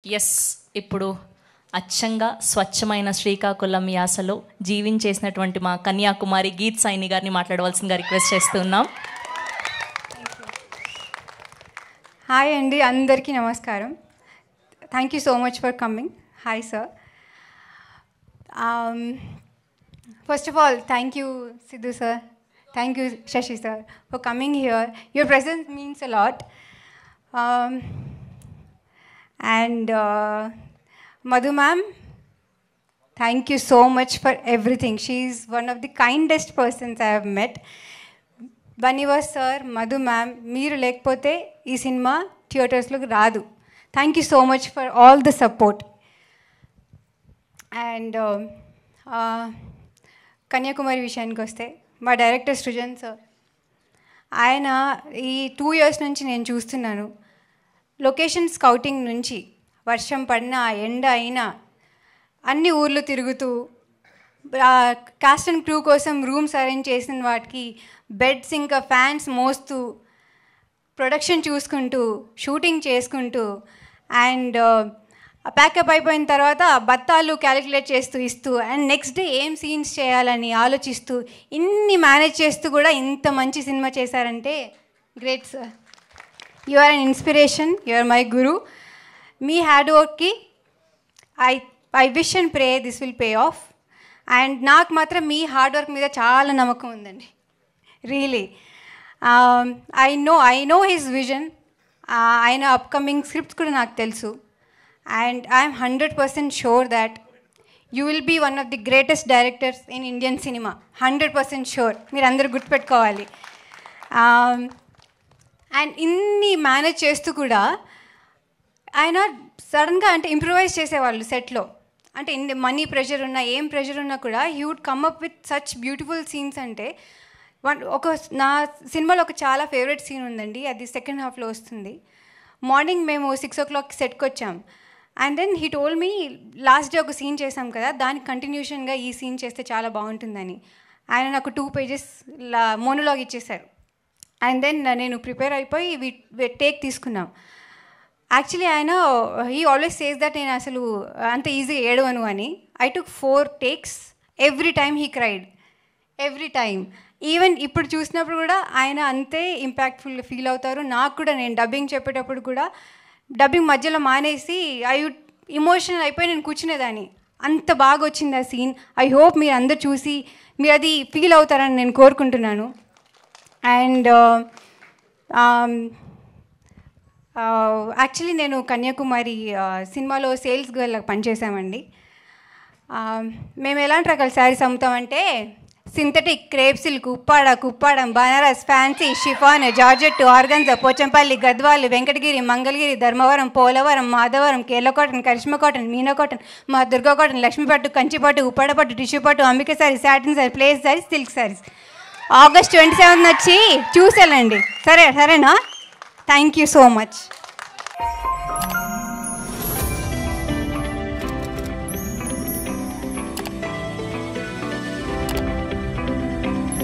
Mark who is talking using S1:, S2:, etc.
S1: Yes ఇప్పుడు అచ్చంగా స్వచ్ఛమైన శ్రీకాకుళం యాసలో జీవించేసినటువంటి మా కన్యాకుమారి గీత్ సాయిని గారిని మాట్లాడవలసిందిగా రిక్వెస్ట్ చేస్తున్నాం.
S2: హాయ్ అండి, అందరికీ నమస్కారం. Thank you so much for coming. Hi sir. First of all thank you Siddhu sir, thank you Sashi sir for coming here. Your presence means a lot. And Madhu ma'am, thank you so much for everything. She is one of the kindest persons I have met. Baniwas sir, Madhu ma'am, meer lekapothe ee cinema theaters lo raadu. Thank you so much for all the support. And Kanyakumari vishayaniki vaste మా director Srujan sir, ఆయన ఈ 2 years నుంచి నేను చూస్తున్నాను. Location scouting నుంచి వర్షం పడినా ఎండ అయినా అన్ని ఊర్లు తిరుగుతూ కాస్ట్ అండ్ క్రూ కోసం రూమ్స్ అరేంజ్ చేసిన వాటికి బెడ్స్ ఇంకా ఫ్యాన్స్ మోస్తూ ప్రొడక్షన్ చూసుకుంటూ షూటింగ్ చేసుకుంటూ అండ్ ప్యాకప్ అయిపోయిన తర్వాత బత్తాలు క్యాలిక్యులేట్ చేస్తూ ఇస్తూ అండ్ నెక్స్ట్ డే ఏం సీన్స్ చేయాలని ఆలోచిస్తూ ఇన్ని మేనేజ్ చేస్తూ కూడా ఇంత మంచి సినిమా చేశారంటే great sir. You are an inspiration. You are my guru. Me hard work ki I wish and pray this will pay off. And నాకు మాత్రం మీ హార్డ్ వర్క్ మీద చాలా నమ్మకం ఉందండి. Really I know his vision. ఆయన upcoming scripts కూడా నాకు తెలుసు. And I am 100% sure that you will be one of the greatest directors in Indian cinema. 100% sure. మీరు అందరూ గుర్తుపెట్టుకోవాలి. అండ్ ఇన్ని మేనేజ్ చేస్తూ కూడా ఆయన సడన్గా అంటే ఇంప్రూవైజ్ చేసేవాళ్ళు సెట్లో. అంటే ఇన్ని మనీ ప్రెషర్ ఉన్నా ఏం ప్రెషర్ ఉన్నా కూడా he would come up with such beautiful scenes. అంటే నా సినిమాలో ఒక చాలా ఫేవరెట్ సీన్ ఉందండి, అది సెకండ్ హాఫ్లో వస్తుంది. మార్నింగ్ మేము 6 o'clock సెట్కి వచ్చాం. And then he told me last day ఒక సీన్ చేసాం కదా, దానికి కంటిన్యూషన్గా ఈ సీన్ చేస్తే చాలా బాగుంటుందని ఆయన నాకు 2 pages మోనోలాగ్ ఇచ్చేశారు. అండ్ దెన్ నేను ప్రిపేర్ అయిపోయి టేక్ తీసుకున్నాం. యాక్చువల్లీ ఆయన హీ ఆల్వేస్ సేస్ దట్ నేను అసలు అంత ఈజీగా ఏడవను అని. I took 4 takes. Every time he cried, every time. Even ఇప్పుడు చూసినప్పుడు కూడా ఆయన అంతే ఇంపాక్ట్ఫుల్ ఫీల్ అవుతారు. నాకు కూడా నేను డబ్బింగ్ చెప్పేటప్పుడు కూడా డబ్బింగ్ మధ్యలో మానేసి ఇమోషనల్ అయిపోయి నేను కూర్చునేదాన్ని. అంత బాగా వచ్చింది ఆ సీన్. ఐ హోప్ మీరు అందరు చూసి మీరు అది ఫీల్ అవుతారని నేను కోరుకుంటున్నాను. అండ్ యాక్చువల్లీ నేను కన్యాకుమారి సినిమాలో సేల్స్ గర్ల్గా పనిచేసామండి. మేము ఎలాంటి రకాల శారీస్ అమ్ముతామంటే synthetic, crepe silk, Kuppadam, Banaras, fancy, chiffon, georgette, organza, Pochampally, Gadwal, Venkatagiri, Mangalagiri, Dharmavaram, Polavaram, Madhavaram, Kerala cotton, Karishma cotton, Meena cotton, మా దుర్గా కాటన్, లక్ష్మీపట్టు, కంచిపట్టు, ఉప్పాడపట్టు, టిష్యూ పట్టు, అంబిక శారీస్, సాటిన్ శారీస్, ప్లేస్ శారీస్, సిల్క్ శారీస్. August 27 వచ్చి చూసేయాలండి. సరేనా? Thank you so much.